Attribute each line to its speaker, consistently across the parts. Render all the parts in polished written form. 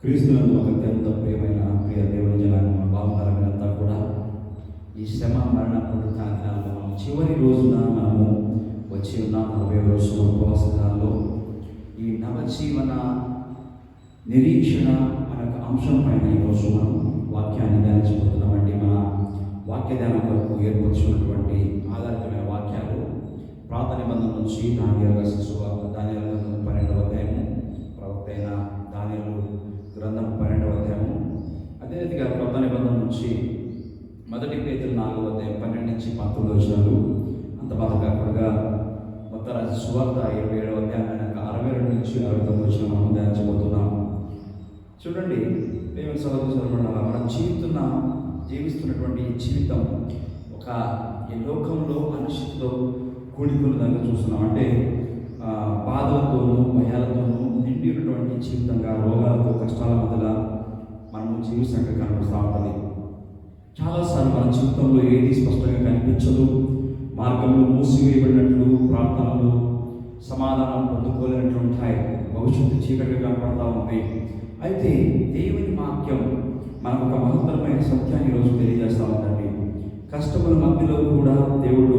Speaker 1: క్రీస్తునందు ఒక అత్యంత ప్రియ దేవుని జనాంగం బాగున్నారంతా కూడా ఈ శ్రమ మరణ పునరుత్థాన దినాల్లో మనం చివరి రోజున మనము వచ్చి ఉన్న 40 రోజుల ఉపవాస దినాల్లో ఈ నవజీవన నిరీక్షణ అనే అంశం పైన ఈరోజు మనం వాక్యాన్ని ధ్యానించబోతున్నామండి. మన వాక్య ధ్యానం వరకు ఏర్పరచుకున్నటువంటి ఆధారితమైన వాక్యాలు పాత నిబంధన నుంచి దానియేలు రాసిన సువార్త, దానియేలు గ్రంథం 12వ అధ్యాయము, ప్రవక్త అయిన దానియేలు గ్రంథం 12వ అధ్యాయము, అదే రీతిగా కొత్త నిబంధన నుంచి 1 పేతురు 4వ అధ్యాయం 12 నుంచి 19 వచనాలు, అంత బాధ కాకుండా మొత్తం రాసిన సువార్త 27వ అధ్యాయం 62 నుంచి 69 వచనం మనం ధ్యానించబోతున్నాం. చూడండి ప్రేమ సహోదరులారా, మనం జీవిస్తున్నటువంటి ఈ జీవితం ఒక ఈ లోకంలో అనిశ్చితితో కూడుకున్నదాన్ని చూస్తున్నాం. అంటే బాధలతోనూ భయాలతోనూ నిండి ఉన్నటువంటి జీవితంగా, రోగాలతో కష్టాల మధ్యలో మనము జీవిస్తున్నట్టు కనిపిస్తూ ఉంటుంది. చాలాసార్లు మన జీవితంలో ఏది స్పష్టంగా కనిపించదు. మార్గంలో మూసివేయబడినట్లు, ప్రార్థనలు సమాధానం పొందుకోలేనట్లు ఉంటాయి. భవిష్యత్తు చీకటిగా కనపడతా ఉంది. అయితే దేవుని వాక్యం మనకు ఒక మహత్తరమైన సత్యాన్ని ఈరోజు తెలియజేస్తూ ఉందండి. కష్టముల మధ్యలో కూడా దేవుడు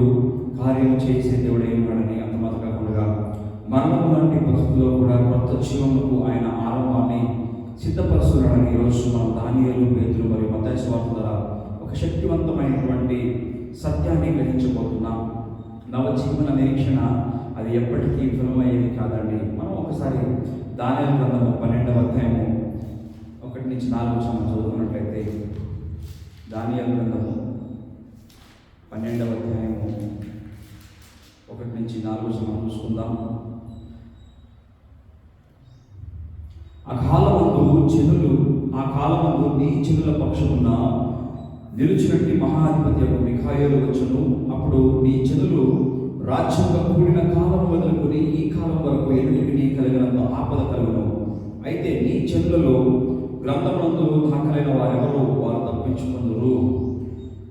Speaker 1: కార్యం చేసే దేవుడు ఏమన్నాడని, అంత మాత్రం కాకుండా మరణం లాంటి పరిస్థితుల్లో కూడా కొత్త జీవములకు ఆయన ఆరంభాన్ని సిద్ధపరుస్తున్నాడని ఈరోజు మనం దానియేలు, పేతురు మరియు మత్తయి సువార్త ద్వారా ఒక శక్తివంతమైనటువంటి సత్యాన్ని గ్రహించబోతున్నాం. నవజీవన నిరీక్షణ అది ఎప్పటికీ విఫలమయ్యేది కాదండి. మనం ఒకసారి దానియేలు గ్రంథము 12వ అధ్యాయము 1 నుంచి 4 వచనం చదువుకున్నట్లయితే, దానియేలు గ్రంథము 12వ అధ్యాయము 1 నుంచి 4 వచనం చూసుకుందాం. ఆ కాలమందు నీ జనుల పక్షమున నిలుచునట్టి మహాధిపతి మిఖాయేలు వచ్చును. అప్పుడు నీ జనులు రాజ్యంగా కూడిన కాలం మొదలుకొని ఈ కాలం వరకు ఎదుటికి నీ కలిగినంత ఆపద కలుగును. అయితే నీ జనులలో గ్రంథమునందు దాఖలైన వారెవరో వారు తప్పించుకుందరు.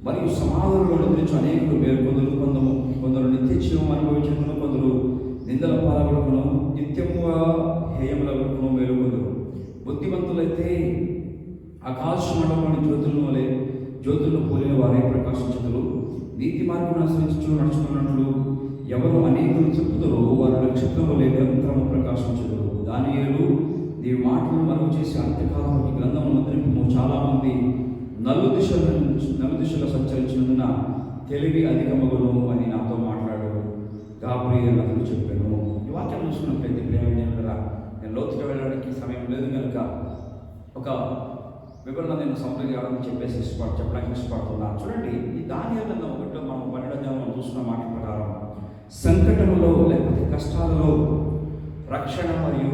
Speaker 1: మరియు సమాధులలో నిద్రించు అనేకులు మేల్కొందరు. కొందరు నిత్య జీవం అనుభవించుకును, కొందరు నిందల పాలబడుకును, నిత్యముగా హేయములకు మేలుకొందరు. బుద్ధిమంతులైతే ఆకాశమండలంలోని జ్యోతులను పోలిన వారే ప్రకాశించుదురు. నీతి మార్గం అనుసరించి నడుచుకున్నట్లు ఎవరు అనేకులు చెప్పుతారో వారు నక్షత్రము నిరంతరము ప్రకాశించుదురు. దానియేలు, నీ మాటలు మనవి చేసి అంత్యకాలం ఈ గ్రంథము ముద్రింపు. చాలామంది నలు దిశలో సంచరించినందున తెలివి అధికమగును అని నాతో మాట్లాడు గాబ్రియల్ అతను చెప్పాను. ఈ వాక్యం చూసుకున్నట్లయితే ప్రేమగా నేను లోతుగా వెళ్ళడానికి సమయం లేదు కనుక ఒక వివరణ నేను సంప్రదించాలని చెప్పడానికి ఇష్టపడుతున్నాను. చూడండి, ఈ దానియేలు గ్రంథం 1లో మనం 12వ అధ్యాయంలో చూస్తున్న మాట ప్రకారం సంకటములో లేకపోతే కష్టాలలో రక్షణ మరియు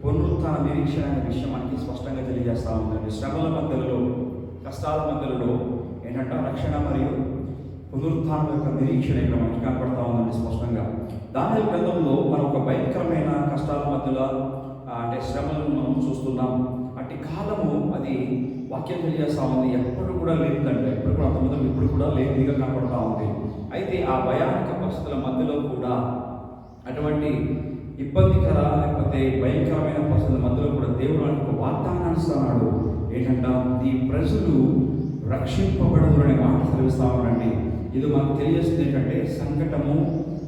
Speaker 1: పునరుత్థాన నిరీక్షణ అనే విషయం మనకి స్పష్టంగా తెలియజేస్తూ ఉందండి. శ్రమల మధ్యలో, కష్టాల మధ్యలో ఏంటంటే రక్షణ మరియు పునరుత్థానం యొక్క నిరీక్షణ ఇక్కడ మనకి కనపడతా ఉందండి స్పష్టంగా. దానియేలు గ్రంథంలో మనం ఒక భయంకరమైన కష్టాల మధ్యలో అంటే శ్రమలను మనం చూస్తున్నాం. అట్టి కాలము అది వాక్యం తెలియజేస్తూ ఉంది. ఎప్పుడు కూడా లేదంటే ఎప్పుడు కూడా అంతమంది ఇప్పుడు కూడా లేనిదిగా కనపడతా ఉంది. అయితే ఆ భయానక పరిస్థితుల మధ్యలో కూడా అటువంటి ఇబ్బందికర లేకపోతే భయంకరమైన పరిస్థితుల మధ్యలో కూడా దేవుడు ఒక వాగ్దానాన్ని ఇస్తున్నాడు. ఏంటంటే ఈ ప్రజలు రక్షింపబడదు అనే మాట సెలవిస్తా ఉండండి. ఇది మనకు తెలియజేస్తుంది ఏంటంటే సంకటము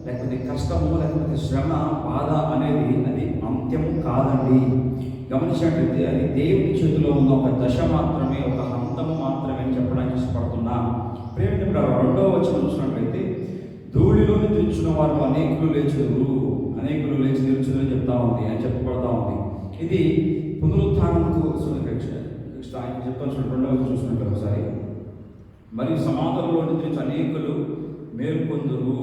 Speaker 1: లేకపోతే కష్టము లేకపోతే శ్రమ, బాధ అనేది అది అంత్యము కాదండి. గమనించినట్లయితే అది దేవుని చేతిలో ఉన్న ఒక దశ మాత్రమే, ఒక హంతము మాత్రమే అని చెప్పడానికి ఇష్టపడుతున్నా. ప్రేమికుల 2వ వచనం చూసినట్లయితే, ధూళిలో నిద్రించిన వారు అనేకులు లేచి నిలుచుదురు అని చెప్తా ఉంది అని చెప్పబడతా ఉంది. ఇది పునరుత్థానంకు ఆయన చెప్పాల్సిన 2వ వచనం చూసినట్టు ఒకసారి, మరియు సమాధులలో నిద్రించి అనేకులు మేల్కొందురు,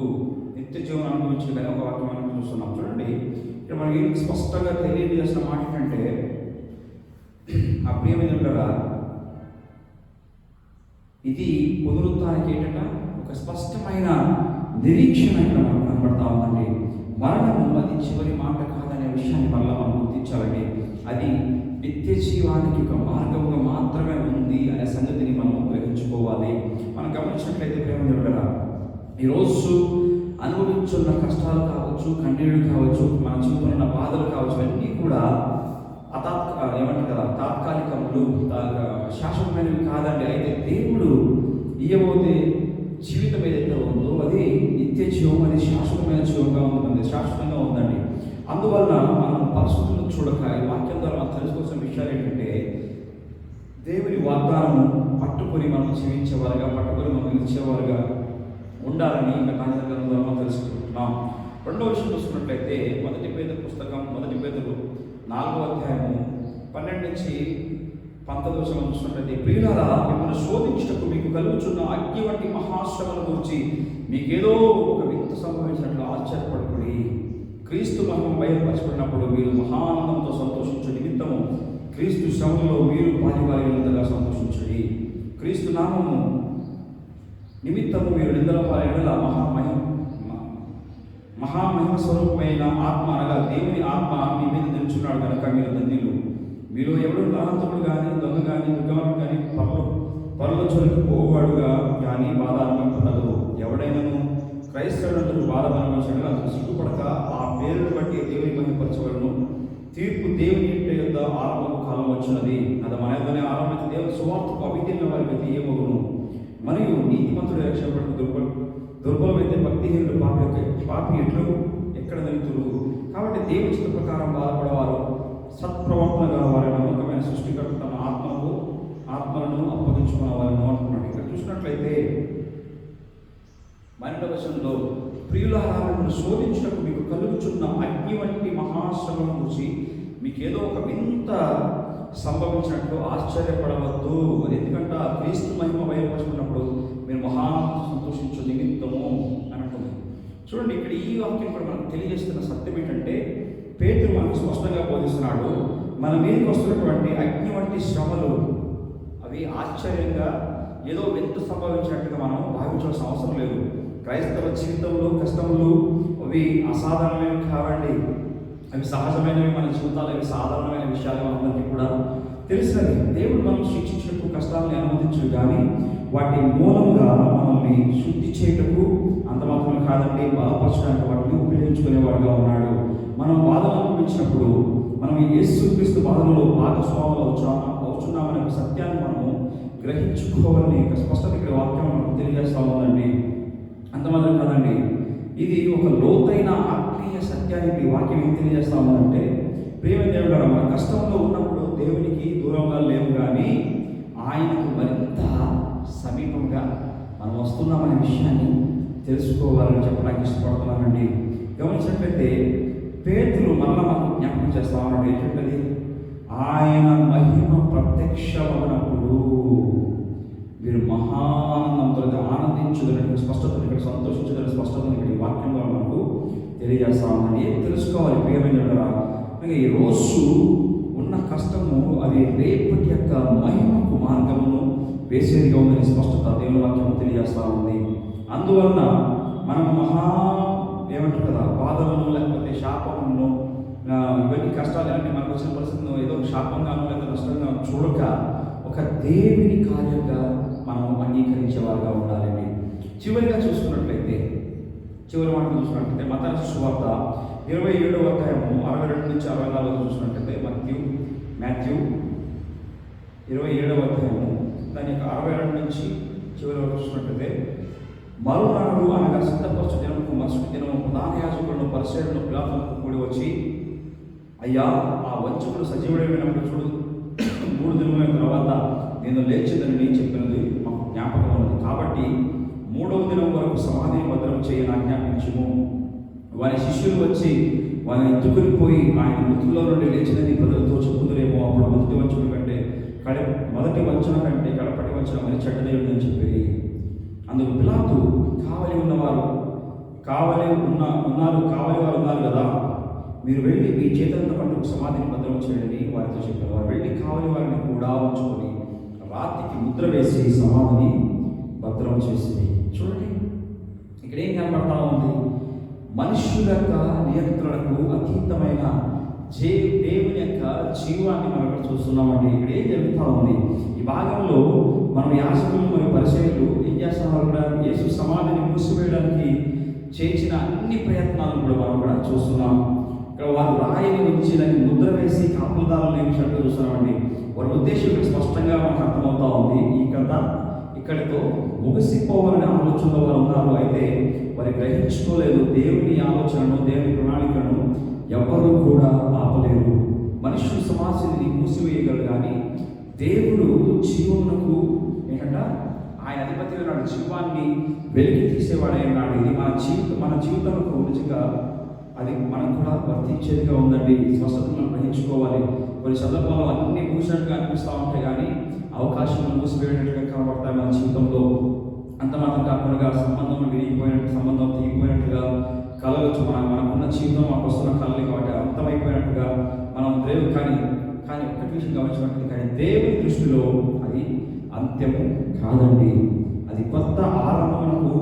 Speaker 1: నిత్య జీవనం అనుభవించగానే ఒక వాక్యం మనం చూస్తున్నాం. చూడండి, ఇక్కడ మనకి స్పష్టంగా తెలియజేసిన మాట ఏంటంటే, ఆ ప్రియమైన ఇది పునరుత్థానానికి ఏంటంటే ఒక స్పష్టమైన నిరీక్షణ ఇక్కడ మనకు కనబడతా ఉందండి. మరణము అది చివరి మాట కాదనే విషయాన్ని మళ్ళీ మనం గుర్తించాలండి. అది నిత్య జీవానికి ఒక మార్గంగా మాత్రమే ఉంది అనే సంగతిని మనం గ్రహించుకోవాలి. మనం గమనించినట్లయితే ప్రేమ ఈరోజు అనుభవించున్న కష్టాలు కావచ్చు, కన్నీళ్లు కావచ్చు, మన జీవితంలో ఉన్న బాధలు కావచ్చు, అన్నీ కూడా ఏమంటారు కదా రెండు శాశ్వతమైనవి కాదండి. అయితే దేవుడు ఇయ్యబోతే జీవితం ఏదైతే ఉందో అది నిత్య జీవం, అది శాశ్వతమైన జీవంగా ఉంటుంది, శాశ్వతంగా ఉందండి. అందువల్ల మనం పరిస్థితులను చూడక ఈ వాక్యం ద్వారా మనం తెలుసుకోవాల్సిన విషయాలు ఏంటంటే, దేవుని వాగ్దానము పట్టుకొని మనం జీవించేవారుగా, పట్టుకొని మనం ఇచ్చేవారుగా ఉండాలని ఇంకా కాంగ్రెస్ ద్వారా మనం తెలుసుకుంటున్నాం. రెండో విషయం చూసుకున్నట్లయితే మొదటి పేతురు పుస్తకం, మొదటి పేతురు 4వ అధ్యాయము 12 నుంచి 19 చూసినట్లయితే, ప్రియులారా, మిమ్మల్ని శోధించుటకు మీకు కలుగుచున్న అగ్ని వంటి మహాశ్రమల గురించి మీకేదో ఒక వింత సంభవించినట్లు ఆశ్చర్యపడుకుడి. క్రీస్తు మహిమ బయలుపరచబడినప్పుడు మీరు మహానందంతో సంతోషించు నిమిత్తము క్రీస్తు శ్రమలో మీరు పాలివారినంతగా సంతోషించుడి. క్రీస్తు నామము నిమిత్తము మీరు నిందల పాలన మహామహిమ స్వరూపమైన ఆత్మ అనగా దేవుని ఆత్మ మీ మీద నిలుచున్నాడు కనుక మీరు ధన్యులు. మీరు ఎవడు లాంతకుడు కానీ, దొంగ కానీ, దుర్గముడు కానీ, పరుల చొరికి పోవాడుగా కానీ బాధ అనుభవింపదు. ఎవడైనాను క్రైస్తవులందరూ బాధ అనుభవించడం అతను సిగ్గుపడక ఆ పేరును బట్టి దేవుని మహిమపరచవలను. తీర్పు దేవుని ఇంటి యొక్క ఆరంభ కాలం వచ్చినది. అది మన యొక్కనే ఆరంభించి దేవుని సువార్తకు అవిధేయుల వారికి ఏమగును. మరియు నీతిమంతుడు రక్షణపడుతూ దుర్బలమైతే భక్తిహీనుడు పాపి ఎట్లు ఎక్కడ నిలుతురు. కాబట్టి దేవుని చిత్త ప్రకారం బాధపడేవారు సత్ప్రవర్తన గల వారి నమ్మకమైన సృష్టికర్త తన ఆత్మలను అప్పగించుకున్న వారిని అంటున్నాడు. ఇక్కడ చూసినట్లయితే 12వ వచనంలో, ప్రియులారా, మిమ్మల్ని శోధించుటకు మీకు కలుగుచున్న అగ్ని వంటి మహాశ్రమం గురించి మీకేదో ఒక వింత సంభవించినట్లు ఆశ్చర్యపడవద్దు. ఎందుకంటే క్రీస్తు మహిమ బయలుపరుచుకున్నప్పుడు మీరు మహానందంతో సంతోషించు నిమిత్తము అని అంటుంది. చూడండి, ఇక్కడ ఈ వాక్యం కూడా మనకు తెలియజేస్తున్న సత్యం ఏంటంటే, పేతురు మనకు స్పష్టంగా బోధిస్తున్నాడు, మన మీదకి వస్తున్నటువంటి అగ్ని వంటి శ్రమలు అవి ఆశ్చర్యంగా ఏదో వింత సంభవించినట్టుగా మనం భావించాల్సిన అవసరం లేదు. క్రైస్తవ జీవితంలో కష్టములు అవి అసాధారణమైనవి కావండి, అవి సహజమైనవి. మన జీవితాలు అవి సాధారణమైన విషయాలు మనందరికీ కూడా తెలిసినది. దేవుడు మనం శిక్షించినట్టు కష్టాలను అనుమతించు, కానీ వాటి మూలంగా మనల్ని శుద్ధి చేయటకు అంత మాత్రమే కాదండి, బలపరచడానికి వాటిని ఉపయోగించుకునేవాడుగా ఉన్నాడు. మనం బాధలు అనుభవించినప్పుడు మనం యేసుక్రీస్తు బాధలలో భాగస్వాములు అవుతున్నామనే సత్యాన్ని మనము గ్రహించుకోవాలని స్పష్టత ఇక్కడ వాక్యం మనకు తెలియజేస్తా ఉందండి. అంత మాత్రం కాదండి, ఇది ఒక లోతైన ఆత్మీయ సత్యానికి వాక్యం ఏం తెలియజేస్తా ఉందంటే, ప్రియమైన దేవుడు, మన కష్టంలో ఉన్నప్పుడు దేవునికి దూరంగా లేవు, కానీ ఆయనకు మరింత సమీపంగా మనం వస్తున్నామనే విషయాన్ని తెలుసుకోవాలని చెప్పడానికి ఇష్టపడుతున్నానండి. గమనించినట్లయితే పేతురు మళ్ళా మనకు జ్ఞాపకం చేస్తా ఉన్నాడు. ఏంటంటే, ఆయన మహిమ ప్రత్యక్షమైనప్పుడు మీరు మహానందంతో ఆనందించుదలని స్పష్టతను, ఇక్కడ సంతోషించుదని స్పష్టతను ఇక్కడ వాక్యంలో మనకు తెలియజేస్తా ఉన్నాను. ఏం తెలుసుకోవాలి ప్రియమైన, ఈ రోజు ఉన్న కష్టము అది రేపటి యొక్క మహిమకు మార్గమును వేసేదిగా ఉందని స్పష్టత దేవుని వాక్యం తెలియజేస్తా ఉంది. అందువలన మనం ఏమంటారు కదా, బాధలను లేకపోతే శాపములను, ఇవన్నీ కష్టాలు ఇవన్నీ మనకు వచ్చిన పరిస్థితులను ఏదో శాపంగానో లేదా నష్టంగా చూడక ఒక దేవుని కార్యంగా మనం అంగీకరించేవారుగా ఉండాలండి. చివరిగా చూసుకున్నట్లయితే, చివరి మాటలు చూసుకున్నట్లయితే మత్తయి సువార్త 27వ అధ్యాయము 62 నుంచి 64 చూసినట్లయితే, మాథ్యూ 27వ అధ్యాయము దాని యొక్క 62 నుంచి చివరి వరకు చూసినట్లయితే, మరునాడు అనగా సిద్ధపరచు దినముకు మరుసటి దినము ప్రధాన యాజకులను పరిసయ్యులను పిలాతులకు కూడి వచ్చి, అయ్యా, ఆ వంచకుడు సజీవుడైనప్పుడు చూడు, 3 దినముల తర్వాత నేను లేచిందని చెప్పినది మాకు జ్ఞాపకం ఉన్నది. కాబట్టి 3వ దినం వరకు సమాధిని భద్రం చేయని ఆజ్ఞాపించుము. వారి శిష్యులు వచ్చి వారిని ఎత్తుకుని పోయి ఆయన మృతుల్లో నుండి లేచినది ప్రజలతో చెప్పుదురేమో. అప్పుడు మొదటి వంచన కంటే కడపటి వంచన మరి చెడ్డదేవుడని చెప్పి, అందుకు పిలాతు కావలి వారు ఉన్నారు కదా, మీరు వెళ్ళి మీ చేతులంత పండుగ సమాధిని భద్రం చేయండి వారితో చెప్పారు. వారు వెళ్ళి కావలి వారిని కూడా ఉంచుకొని రాత్రికి ముద్ర వేసి సమాధిని భద్రం చేసింది. చూడండి, ఇక్కడ ఏం కనబడతా ఉంది, మనుష్యుల యొక్క నియంత్రణకు అతీతమైన దేవుని యొక్క జీవాన్ని మనం ఇక్కడ చూస్తున్నామండి. ఇక్కడ ఏం జరుగుతూ ఉంది, ఈ భాగంలో మనం యాజకులు మరియు పరిసయ్యులు ఏం చేస్తున్నారు కూడా, యేసు సమాధిని మూసివేయడానికి చేసిన అన్ని ప్రయత్నాలను కూడా మనం కూడా చూస్తున్నాం. ఇక్కడ వారు రాయిని ఉంచి దాన్ని ముద్ర వేసి కాపులదారులు నియమించినట్టు చూస్తున్నామండి. వారి ఉద్దేశం ఇక్కడ స్పష్టంగా మనకు అర్థమవుతా ఉంది. ఈ కథ ఇక్కడితో ముగిసిపోవాలనే ఆలోచనలో వారు ఉన్నారు. అయితే వారు గ్రహించుకోలేదు దేవుని ఆలోచనను, దేవుని ప్రణాళికను ఎవరు కూడా ఆపలేరు. మనుషులు సమాజాన్ని మూసివేయగలరు, కానీ దేవుడు జీవమునకు ఏంటంట ఆయన అధిపతి ఉన్నాడు, జీవాన్ని వెలికి తీసేవాడై ఉన్నాడు. ఇది మన జీవితంలో నిజంగా అది మనకు కూడా వర్తించేదిగా ఉందండి. స్వస్థతను మనం గ్రహించుకోవాలి. కొన్ని సందర్భాల్లో అన్ని మూసినట్టుగా అనిపిస్తూ ఉంటాయి, కానీ అవకాశం మూసివేయనట్టుగా కనబడతాయి మన జీవితంలో. అంత మాత్రం కాకుండా సంబంధం విరిగిపోయినట్టు, సంబంధం తెగిపోయినట్టుగా కళలు మనకున్న జీవితం మాకు వస్తున్న కళలు కాబట్టి అంతమైపోయినట్టుగా మనం దేవుడు కానీ ఒక్కటి విషయం గమనించినట్టు, కానీ దేవుని దృష్టిలో అది అంత్యము కాదండి. అది కొత్త ఆరంభమునకు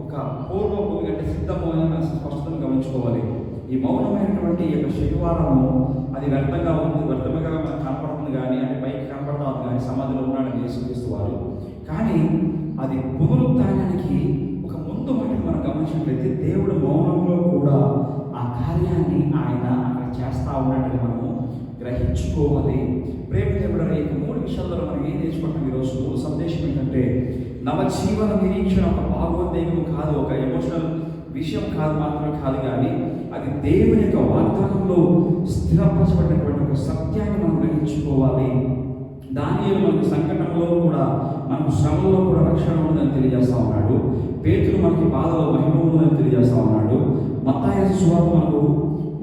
Speaker 1: ఒక పూర్వపు అంటే సిద్ధమైన స్పష్టతను గమనించుకోవాలి. ఈ మౌనమైనటువంటి ఈ యొక్క శనివారము అది వ్యర్థంగా మనకు కనపడుతుంది, కానీ అంటే పైకి కనపడతా ఉంది, కానీ సమాధిలో ఉన్నాడని యేసుక్రీస్తు వారు. కానీ అది పునరుత్థానానికి ఒక ముందు మాట మనం గమనించినట్లయితే దేవుడు మౌనంలో కూడా ఆ కార్యాన్ని ఆయన అక్కడ చేస్తా ఉన్నట్టుగా మనము గ్రహించుకోవాలి. ప్రేమ దేవుడు ఈ 3 విషయాల్లో మనం ఏం నేర్చుకుంటాం ఈరోజు? మూల సందేశం ఏంటంటే, నవజీవన నిరీక్షణ ఒక భావోద్వేగం కాదు, ఒక ఎమోషనల్ విషయం కాదు మాత్రమే కాదు, కానీ అది దేవుని యొక్క వాగ్దానంలో స్థిరపరచబడినటువంటి ఒక సత్యాన్ని మనం గ్రహించుకోవాలి. దానియేలు మనకు సంకటంలో కూడా, మనకు శ్రమలో కూడా రక్షణ ఉందని తెలియజేస్తా ఉన్నాడు. పేతురు మనకి బాధలో మహిమ ఉందని తెలియజేస్తా ఉన్నాడు. మత్తయి సువార్త మనకు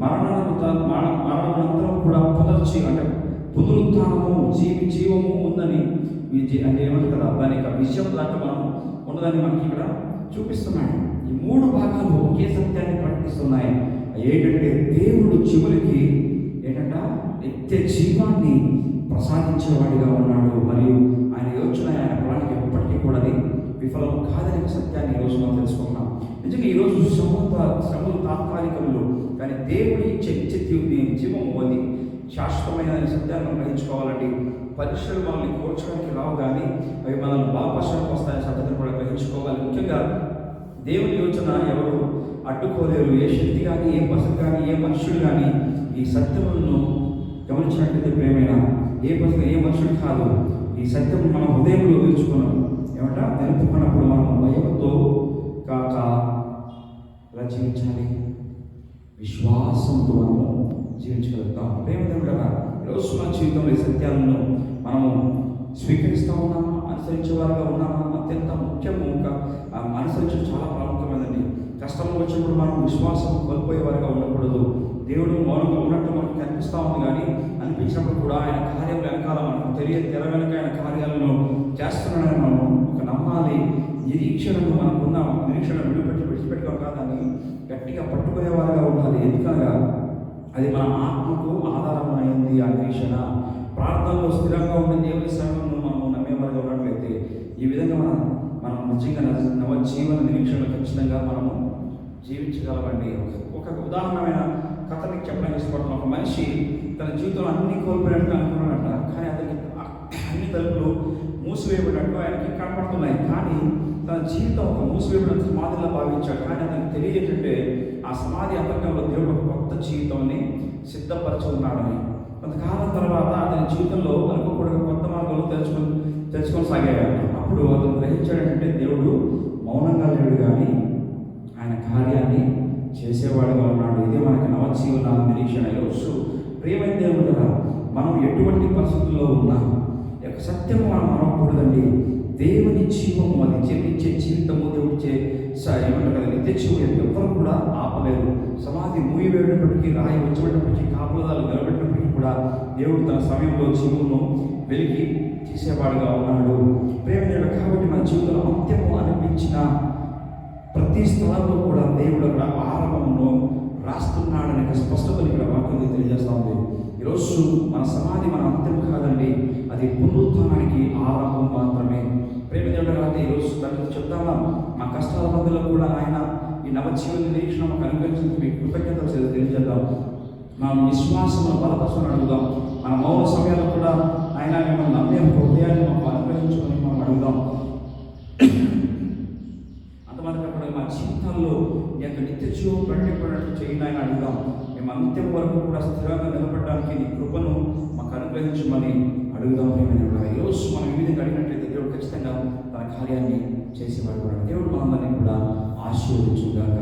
Speaker 1: మరణానంతరం కూడా పునరుత్థానము జీవము ఉందని అంటే ఏమంటారు కదా, దాని యొక్క విషయం దాంట్లో మనం ఉన్నదాన్ని మనకి ఇక్కడ చూపిస్తున్నాడు. ఈ 3 భాగాలు ఒకే సత్యాన్ని ప్రకటిస్తున్నాయి. ఏంటంటే దేవుడు చివరికి ఏంటంట నిత్య జీవాన్ని ప్రసాదించేవాడిగా ఉన్నాడు, మరియు ఆయన యోచన, ఆయన ప్రణాళిక ఎప్పటికీ కూడా అది విఫలం కాదనే సత్యాన్ని ఈరోజు మనం తెలుసుకుంటున్నాం. నిజంగా ఈరోజు శ్రమలు తాత్కాలికములు, కానీ దేవుడి ఇచ్చే జీవము అది శాశ్వతమైన సత్యాన్ని మనం గ్రహించుకోవాలండి. పరీక్షలు మనల్ని కోర్చడానికి రావు, కానీ అవి మనల్ని బాపర్చడానికి వస్తాయని సత్యతను కూడా గ్రహించుకోవాలి. ముఖ్యంగా దేవుని యోచన ఎవరు అడ్డుకోలేరు. ఏ శక్తి కానీ, ఏ పసరు కానీ, ఏ మనుషుడు కానీ ఈ సత్యములను గమనించినట్లయితే ప్రేమైన ఏ మనుషుడు కాదు ఈ సత్యం మన హృదయంలో తెలుసుకున్నాం. ఏమంటా తెలుపుకున్నప్పుడు మనం భయంతో కాక ఇలా జీవించాలి, విశ్వాసంతో మనము జీవించగలుగుతాం. ప్రేమ దేవుడు ఈరోజు మన జీవితంలో ఈ సత్యాలను మనము స్వీకరిస్తూ ఉన్నామా, అనుసరించేవారుగా ఉన్నామా? అత్యంత ముఖ్యము. అనుసరించడం చాలా ప్రాముఖ్యమైనది. కష్టం వచ్చినప్పుడు మనం విశ్వాసం కోల్పోయేవారుగా ఉండకూడదు. దేవుడు మౌనంగా ఉన్నట్టు మనకు కనిపిస్తూ ఉంది, కానీ అనిపించినప్పుడు కూడా ఆయన కార్యం వెనకాల మనకు తెర వెనక ఆయన కార్యాలను చేస్తున్నాడని మనం ఒక నమ్మాలి. మనకున్న నిరీక్షణ విడిచిపెట్టుకోవాలి కాదు, దాన్ని గట్టిగా పట్టుకునేవారుగా ఉండాలి. ఎందుకనగా అది మన ఆత్మకు ఆధారమైంది. ఆ నిరీక్షణ ప్రార్థనలో స్థిరంగా ఉండే దేవుని సేవలను మనం నమ్మేవారుగా ఉన్నట్లయితే ఈ విధంగా మనం నిజంగా నవజీవన నిరీక్షణ ఖచ్చితంగా మనము జీవించగలమండి. ఒక ఉదాహరణమైన కథ మీకు చెప్పడానికి ఇష్టపడుతున్నాం. ఒక మనిషి తన జీవితంలో అన్ని కోల్పోయినట్టు అనుకున్నాడంట, కానీ అతనికి అన్ని తలుపులు మూసివేయబడినట్టు ఆయనకి కనపడుతున్నాయి. కానీ తన జీవితం ఒక మూసివేయబడిన సమాధిలా భావించాడు. కానీ అతనికి తెలియజేంటంటే ఆ సమాధి అంతకంలో దేవుడు ఒక కొత్త జీవితాన్ని సిద్ధపరచి ఉన్నాడని. కొంతకాలం తర్వాత అతని జీవితంలో అనుకోకూడదు కొత్త మార్గంలో తెలుసుకొని సాగాడు. అప్పుడు అతను గ్రహించాడంటే దేవుడు మౌనంగా లేడు, కానీ ఆయన కార్యాన్ని చేసేవాడుగా ఉన్నాడు. ఇదే మనకి నవజీవన నిరీక్షణ. ఈరోజు ప్రియమైన దేవుడు మనం ఎటువంటి పరిస్థితుల్లో ఉన్నా యొక్క సత్యము మనం అనకూడదండి. దేవుని జీవము, అది జీవించే జీవితము, దేవుడిచ్చే ఏమంటారు కదా నిత్య జీవం ఎవరు కూడా ఆపలేరు. సమాధి మూయివేయబడినప్పటికీ, రాయి ఉంచబడినప్పటికీ, కాపులదాలు నిలబెట్టినప్పటికీ కూడా దేవుడు తన సమయంలో జీవమును వెలికి తీసేవాడుగా ఉన్నాడు. ప్రేమ కాబట్టి మన జీవితంలో అంత్యము అనిపించిన ప్రతి స్థలంలో కూడా దేవుడు అక్కడ ఆరంభమును రాస్తున్నాడనే స్పష్టతను ఇక్కడ వాక్యం తెలియజేస్తా ఉంది. ఈరోజు మన సమాధి మన అంత్యం కాదండి, అది పునరుత్థానానికి ఆరంభం మాత్రమే. ప్రేమ దేవుడు అయితే ఈరోజు తండ్రి చెప్తామా, మా కష్టాల మధ్యలో కూడా ఆయన ఈ నవజీవన నిరీక్షణ మాకు అనుగ్రహించి మీకు కృతజ్ఞతలు తెలియజేద్దాం. మన విశ్వాసము బలపరచని అడుగుదాం. మన మౌన సమయాల్లో కూడా ఆయన మిమ్మల్ని నమ్మే హృదయాన్ని మాకు అనుగ్రహించుకొని మనం అడుగుదాం. అంతమంది కాకుండా మా జీవితాల్లో ఈ యొక్క నిత్య జీవం ప్రకటింపడినట్టు చేయండి ఆయన అడుగుదాం. మేము అంత్యం వరకు కూడా స్థిరంగా నిలబడడానికి నీ కృపను మాకు అనుగ్రహించమని అడుగుదాం ప్రియమైన కూడా ఈరోజు మనం ఈ విధంగా అడిగినట్లయితే దేవుడు ఖచ్చితంగా తన కార్యాన్ని చేసేవాడు కూడా. దేవుడు మనందరినీ కూడా ఆశీర్వదించుగాక.